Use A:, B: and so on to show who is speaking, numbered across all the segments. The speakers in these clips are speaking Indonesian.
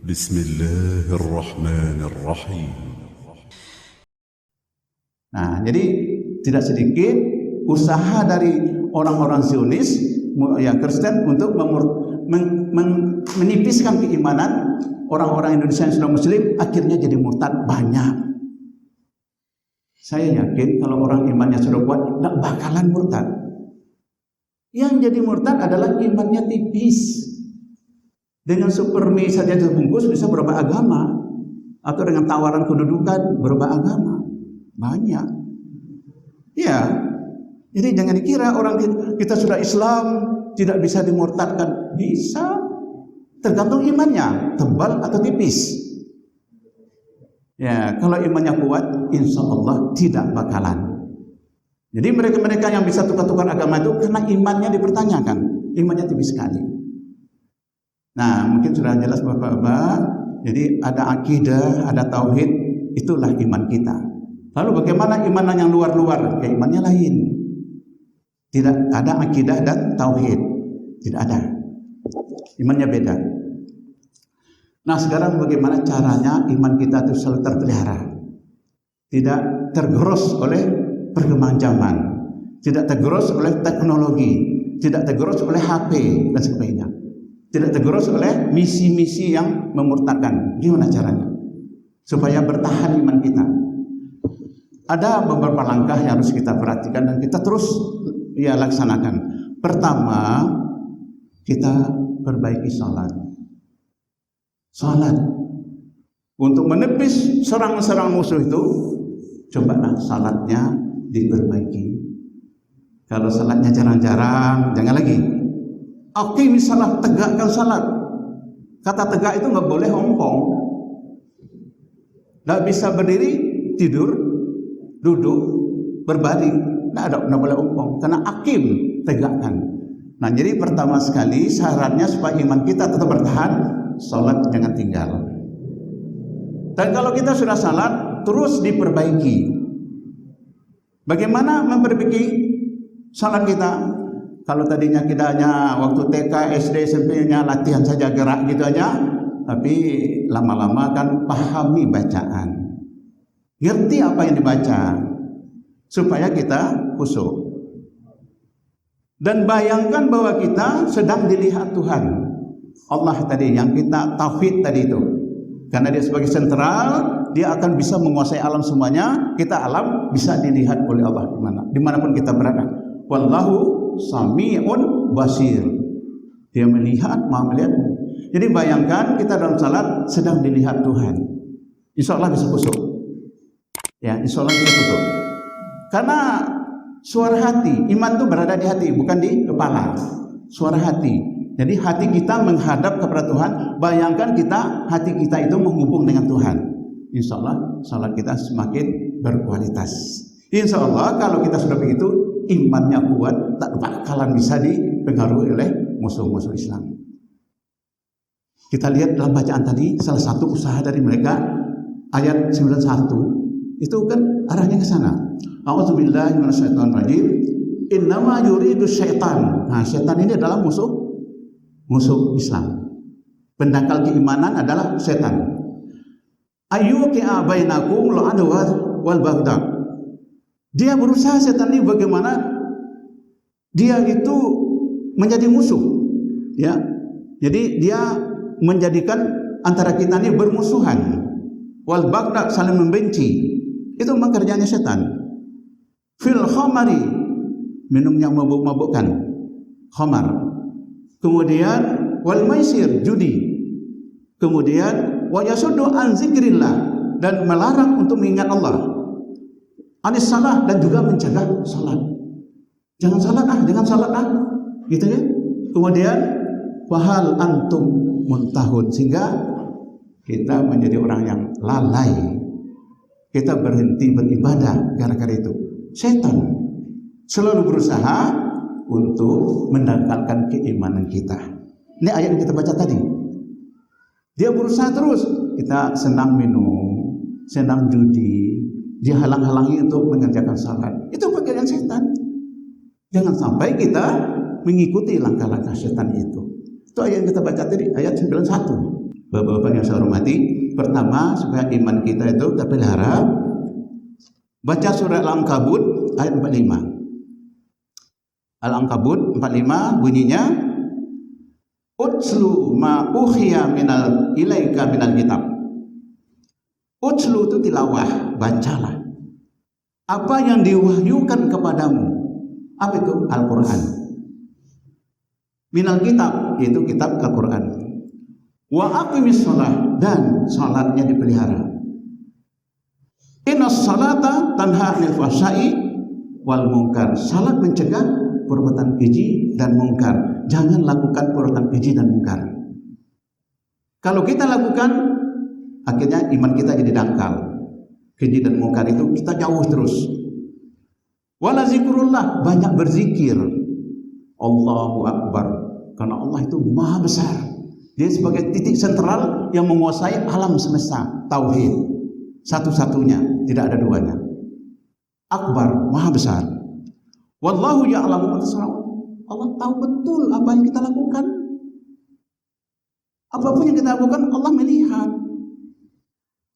A: Bismillahirrahmanirrahim.
B: Nah, jadi tidak sedikit usaha dari orang-orang Zionis, ya Kristen, untuk menipiskan keimanan orang-orang Indonesia yang sudah Muslim, akhirnya jadi murtad banyak. Saya yakin kalau orang imannya sudah kuat, tidak bakalan murtad. Yang jadi murtad adalah imannya tipis. Dengan super mie saja terbungkus bisa berubah agama, atau dengan tawaran kedudukan berubah agama. Banyak. Ya. Jadi jangan dikira orang kita sudah Islam tidak bisa dimurtadkan. Bisa. Tergantung imannya, tebal atau tipis. Ya, kalau imannya kuat, insya Allah tidak bakalan. Jadi mereka-mereka yang bisa tukar-tukar agama itu karena imannya dipertanyakan, imannya tipis sekali. Nah, mungkin sudah jelas Bapak-bapak. Jadi ada akidah, ada tauhid, itulah iman kita. Lalu bagaimana iman yang luar-luar? Ya, imannya lain. Tidak ada akidah dan tauhid, tidak ada. Imannya beda. Nah, sekarang bagaimana caranya iman kita itu selalu terpelihara, tidak tergerus oleh perkembangan zaman, tidak tergerus oleh teknologi, tidak tergerus oleh HP dan sebagainya, tidak tergerus oleh misi-misi yang memurtadkan. Gimana caranya supaya bertahan iman kita? Ada beberapa langkah yang harus kita perhatikan dan kita terus laksanakan. Pertama, kita perbaiki salat. Salat untuk menepis serang-serang musuh itu, cobalah salatnya diperbaiki. Kalau salatnya jarang-jarang, jangan lagi. Oke, misalnya tegakkan salat. Kata tegak itu nggak boleh ompong. Nggak bisa berdiri, tidur, duduk, berbaring. Nggak boleh ompong. Karena akim, tegakkan. Nah, jadi pertama sekali syaratnya supaya iman kita tetap bertahan, salat jangan tinggal. Dan kalau kita sudah salat, terus diperbaiki. Bagaimana memperbaiki salat kita? Kalau tadinya kita hanya waktu TK, SD, SMP-nya latihan saja gerak gitu aja, tapi lama-lama kan pahami bacaan, ngerti apa yang dibaca, supaya kita khusyuk. Dan bayangkan bahwa kita sedang dilihat Tuhan Allah tadi, yang kita tauhid tadi itu. Karena dia sebagai sentral, dia akan bisa menguasai alam semuanya. Kita alam bisa dilihat oleh Allah dimanapun kita berada. Wallahu sami'un basir. Dia melihat, maha melihat. Jadi bayangkan kita dalam salat sedang dilihat Tuhan. Insya Allah bisa khusyuk. Ya, insya Allah bisa khusyuk. Karena suara hati, iman itu berada di hati, bukan di kepala. Suara hati. Jadi hati kita menghadap kepada Tuhan. Bayangkan hati kita itu menghubung dengan Tuhan. Insya Allah salat kita semakin berkualitas. Insya Allah kalau kita sudah begitu, imannya kuat, tak bakalan bisa dipengaruhi oleh musuh-musuh Islam. Kita lihat dalam bacaan tadi, salah satu usaha dari mereka, ayat 91, itu kan arahnya ke sana. A'udzubillahi minasyaitonirrajim. Innama yuridu syaitan. Nah, syaitan ini adalah musuh Islam. Pendangkal keimanan adalah setan. Ayyuqi'a bainakum al-adwa wal baghdha. Dia berusaha, setan ini, bagaimana dia itu menjadi musuh, ya. Jadi dia menjadikan antara kita ini bermusuhan. Wal baghdha, saling membenci. Itu memang kerjanya setan. Fil khamari, minumnya mabuk-mabukkan, khamar. Kemudian wal maisir, judi. Kemudian wa yasuddu an zikrillah, dan melarang untuk mengingat Allah. Anis salah, dan juga mencegah salat. Jangan salat gitu ya. Kemudian wahal antum muntahun, sehingga kita menjadi orang yang lalai. Kita berhenti beribadah gara-gara itu. Setan selalu berusaha untuk mendangkalkan keimanan kita. Ini ayat yang kita baca tadi. Dia berusaha terus. Kita senang minum, senang judi, dia halang-halangi untuk mengerjakan salat. Itu pekerjaan setan. Jangan sampai kita mengikuti langkah-langkah setan itu. Itu ayat yang kita baca tadi, ayat 91. Bapak-bapak yang saya hormati, pertama supaya iman kita itu terpelihara, baca surat Al-Ankabut ayat 45. Al-Ankabut 45 bunyinya, utslu ma uhiya minal ilaika minal kitab. Utslu itu tilawah, bacalah apa yang diwahyukan kepadamu. Apa itu? Al-Quran. Minal kitab, yaitu kitab Al-Quran. Wa aqimis shalah, dan salatnya dipelihara. Innas salata tanha 'anil fahsya'i wal munkar. Salat mencegah perbuatan keji dan mungkar. Jangan lakukan perbuatan keji dan mungkar. Kalau kita lakukan, akhirnya iman kita jadi dangkal. Keji dan mungkar itu kita jauh terus. Wala zikrullah, banyak berzikir. Allahu Akbar, karena Allah itu maha besar. Dia sebagai titik sentral yang menguasai alam semesta. Tauhid satu-satunya, tidak ada duanya. Akbar, maha besar. Wallahu ya'lamu ma tasna'un. Allah tahu betul apa yang kita lakukan. Apapun yang kita lakukan, Allah melihat.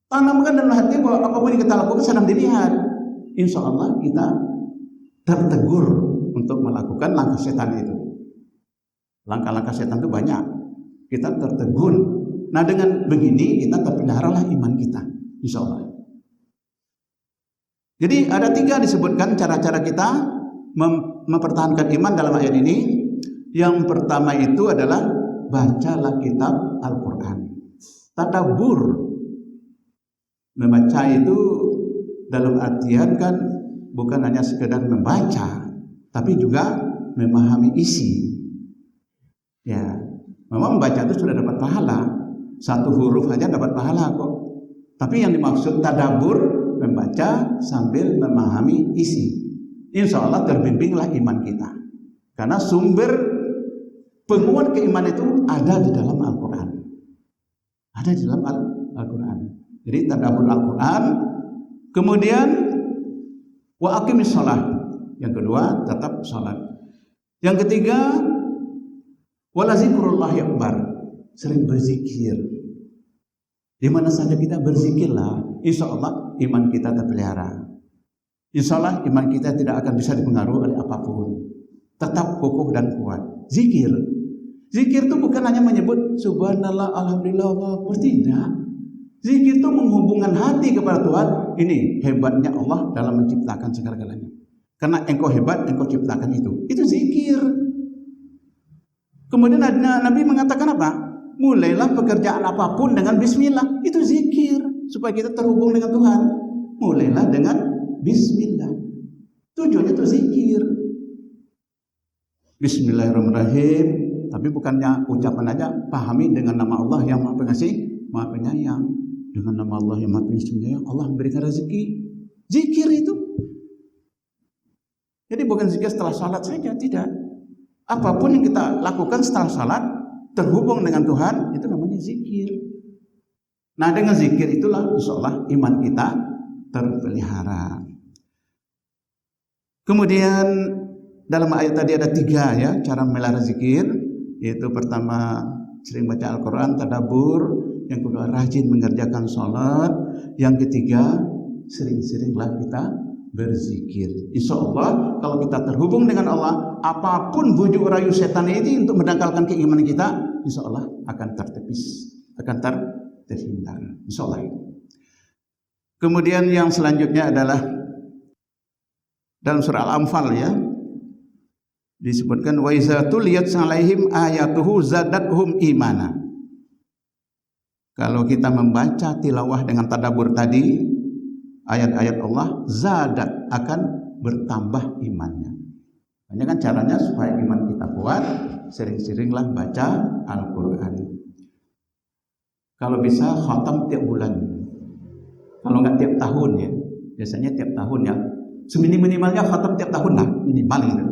B: Tanamkan dalam hati bahwa apapun yang kita lakukan sedang dilihat. Insya Allah kita tertegur untuk melakukan langkah setan itu. Langkah-langkah setan itu banyak. Kita tertegun. Nah, dengan begini kita terpeliharalah iman kita, insya Allah. Jadi ada 3 disebutkan cara-cara kita mempertahankan iman dalam ayat ini. Yang pertama itu adalah bacalah kitab Al-Quran. Tadabbur. Membaca itu dalam artian kan bukan hanya sekedar membaca, tapi juga memahami isi. Ya. Memang membaca itu sudah dapat pahala, 1 huruf saja dapat pahala kok. Tapi yang dimaksud tadabbur, membaca sambil memahami isi. Insya Allah terbimbinglah iman kita. Karena sumber penguat keimanan itu ada di dalam Al-Quran. Ada di dalam Al-Quran. Jadi tadabbur Al-Quran. Kemudian wa aqimis shalah. Yang kedua tetap salat. Yang ketiga, wala zikrullahi akbar, sering berzikir. Di mana saja kita berzikirlah, insya Allah iman kita terpelihara. Insya Allah iman kita tidak akan bisa dipengaruhi oleh apapun. Tetap kokoh dan kuat. Zikir. Zikir itu bukan hanya menyebut subhanallah, alhamdulillah, Allah akbar, tidak. Zikir itu menghubungkan hati kepada Tuhan. Ini hebatnya Allah dalam menciptakan segala-galanya. Karena engkau hebat, engkau ciptakan itu. Itu zikir. Kemudian Nabi mengatakan apa? Mulailah pekerjaan apapun dengan bismillah. Itu zikir. Supaya kita terhubung dengan Tuhan. Mulailah dengan bismillah. Tujuannya itu zikir. Bismillahirrahmanirrahim. Tapi bukannya ucapan aja. Pahami dengan nama Allah yang maha pengasih, maha penyayang. Dengan nama Allah yang maha penyayang, Allah memberikan rezeki. Zikir itu. Jadi bukan zikir setelah salat saja, tidak. Apapun yang kita lakukan setelah salat terhubung dengan Tuhan, itu namanya zikir. Nah, dengan zikir itulah insyaallah iman kita terpelihara. Kemudian dalam ayat tadi ada 3 ya cara memelihara zikir, yaitu pertama sering baca Al-Quran, tadabbur, yang kedua rajin mengerjakan sholat, yang ketiga sering-seringlah kita berzikir. Insya Allah kalau kita terhubung dengan Allah, apapun bujuk rayu setan ini untuk mendangkalkan keimanan kita, insya Allah akan tertepis, akan terhindar. Insya Allah. Kemudian yang selanjutnya adalah dalam surah Al-Anfal ya, disebutkan wa iza tuliyat alaihim ayatuhu zadatuhum imana. Kalau kita membaca tilawah dengan tadabbur tadi, ayat-ayat Allah, zadat, akan bertambah imannya. Hanya kan caranya supaya iman kita kuat, sering-seringlah baca Al-Quran. Kalau bisa khatam tiap bulan. Kalau nggak tiap tahun ya, biasanya tiap tahun ya. Seminimalnya khatam tiap tahun lah, minimal gitu.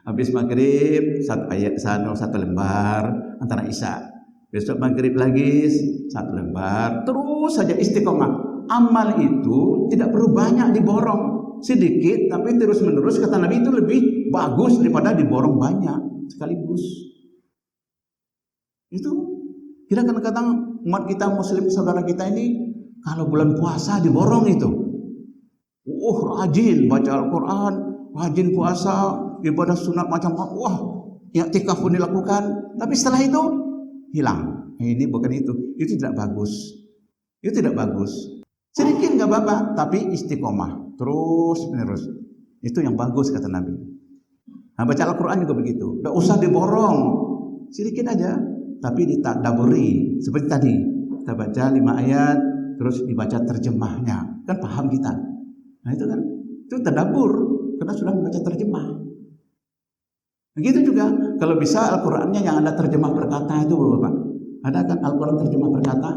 B: Habis maghrib 1 ayat, 1 lembar antara isya. Besok maghrib lagi 1 lembar. Terus saja istiqomah. Amal itu tidak perlu banyak diborong, sedikit tapi terus menerus, kata Nabi, itu lebih bagus daripada diborong banyak sekaligus. Itu Kita kadang-kadang umat kita muslim saudara kita ini kalau bulan puasa diborong itu. Rajin baca Al-Quran, rajin puasa, ibadah sunat macam-macam. I'tikaf pun dilakukan. Tapi setelah itu hilang. Ini bukan itu. Itu tidak bagus. Itu tidak bagus. Sedikit nggak apa-apa, tapi istiqomah terus menerus. Itu yang bagus kata Nabi. Nah, baca Al-Quran juga begitu. Tidak usah diborong, sedikit aja, tapi ditadaburi. Seperti tadi kita baca 5 ayat, terus dibaca terjemahnya, kan paham kita. Nah itu kan, itu tadabur karena sudah membaca terjemah. Begitu juga kalau bisa Al-Qurannya yang ada terjemah perkata itu, Bapak. Ada kan Al-Quran terjemah perkata?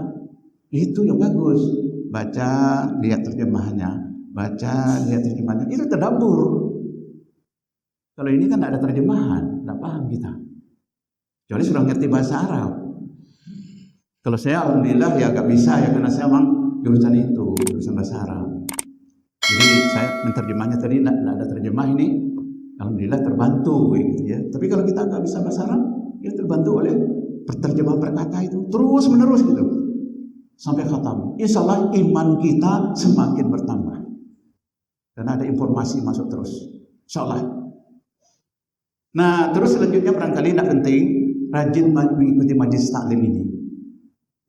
B: Itu yang bagus. Baca, lihat terjemahnya. Baca, lihat terjemahnya. Itu tadabur. Kalau ini kan tidak ada terjemahan, tidak paham kita. Kecuali sudah ngerti bahasa Arab. Kalau saya alhamdulillah ya agak bisa ya, karena saya memang jurusan itu, jurusan bahasa Arab. Jadi saya menerjemahnya tadi tidak ada terjemah ini, alhamdulillah terbantu gitu ya. Tapi kalau kita nggak bisa bahasa Arab, ya terbantu oleh terjemah perkata itu terus menerus gitu sampai khatam. Insya Allah iman kita semakin bertambah karena ada informasi masuk terus. Insya Allah. Nah, terus selanjutnya barangkali tidak penting, rajin mengikuti majlis taklim ini,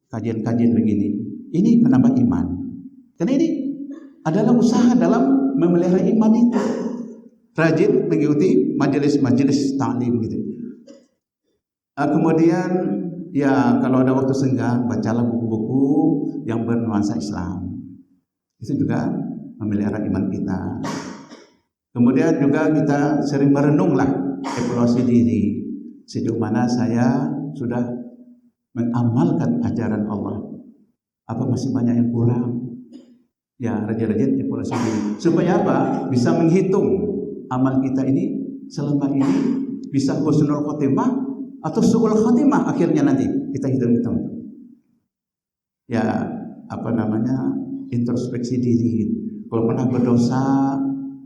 B: kajian-kajian begini. Ini menambah iman. Karena ini adalah usaha dalam memelihara iman itu. Rajin mengikuti majelis-majelis taklim gitu. Kemudian ya kalau ada waktu senggang, bacalah buku-buku yang bernuansa Islam. Itu juga memelihara iman kita. Kemudian juga kita sering merenunglah, evaluasi diri, sejauh mana saya sudah mengamalkan ajaran Allah, apa masih banyak yang kurang. Ya, rajin-rajin evaluasi diri. Supaya apa? Bisa menghitung amal kita ini selama ini bisa husnul khotimah atau su'ul khotimah akhirnya nanti kita hitung-hitung. Ya, introspeksi diri. Kalau pernah berdosa,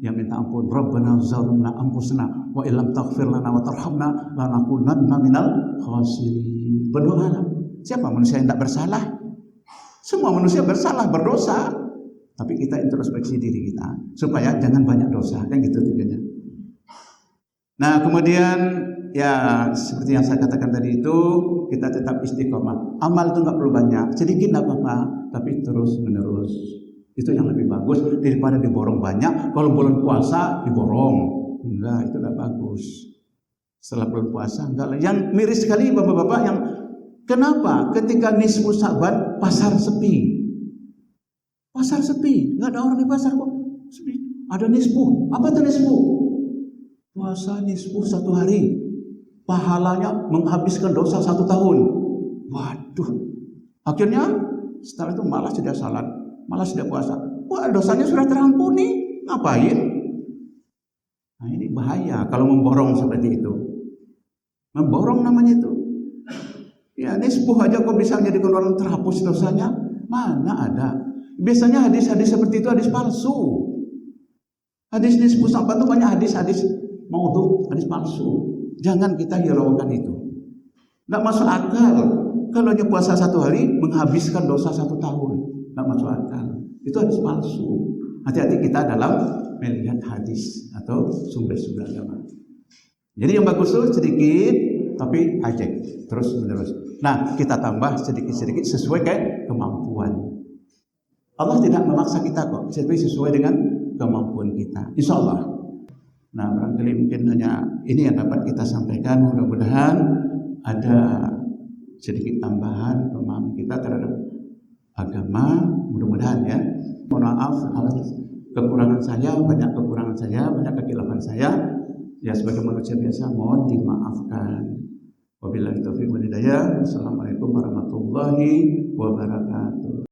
B: ya minta ampun. Rabbana zalamna anfusana wa illam taghfir lana wa tarhamna lanakunanna minal khasirin. Berdoalah. Siapa manusia yang tidak bersalah? Semua manusia bersalah, berdosa. Tapi kita introspeksi diri kita supaya jangan banyak dosa, kan gitu tujuannya. Nah, kemudian ya seperti yang saya katakan tadi itu, kita tetap istiqomah. Amal itu nggak perlu banyak, sedikit nggak apa-apa, tapi terus menerus. Itu yang lebih bagus daripada diborong banyak. Kalau bulan puasa diborong, enggak, itu enggak bagus. Setelah bulan puasa enggak. Yang miris sekali bapak-bapak, yang kenapa ketika nisfu Sa'ban pasar sepi? Pasar sepi, enggak ada orang di pasar kok. Sepi. Ada nisfu. Apa itu nisfu? Puasa nisfu 1 hari, pahalanya menghabiskan dosa 1 tahun. Waduh. Akhirnya setelah itu malas tidak salat, malas tidak puasa. Wah, dosanya sudah terampuni, ngapain? Nah, ini bahaya kalau memborong seperti itu. Memborong namanya itu. Ya, nisfu aja kok bisa menjadikan orang terhapus dosanya? Mana ada? Biasanya hadis-hadis seperti itu hadis palsu. Hadis nisfu Sa'ban itu banyak hadis-hadis maudhu, hadis palsu. Jangan kita hiraukan itu. Tidak masuk akal. Kalau hanya puasa 1 hari menghabiskan dosa 1 tahun, tidak masuk akal. Itu hadis palsu. Hati-hati kita dalam melihat hadis atau sumber-sumber agama. Jadi yang bagus itu sedikit, tapi ajak terus menerus. Nah, kita tambah sedikit-sedikit sesuai kayak kemampuan. Allah tidak memaksa kita kok, tapi sesuai dengan kemampuan kita. Insya Allah. Nah, barangkali mungkin hanya ini yang dapat kita sampaikan. Mudah-mudahan ada sedikit tambahan pemahaman kita terhadap agama. Mudah-mudahan ya. Mohon maaf atas kekurangan saya, banyak kekurangan saya, banyak kekhilafan saya. Ya, sebagai manusia biasa mohon dimaafkan. Wabillahi taufiq wal hidayah. Assalamualaikum warahmatullahi wabarakatuh.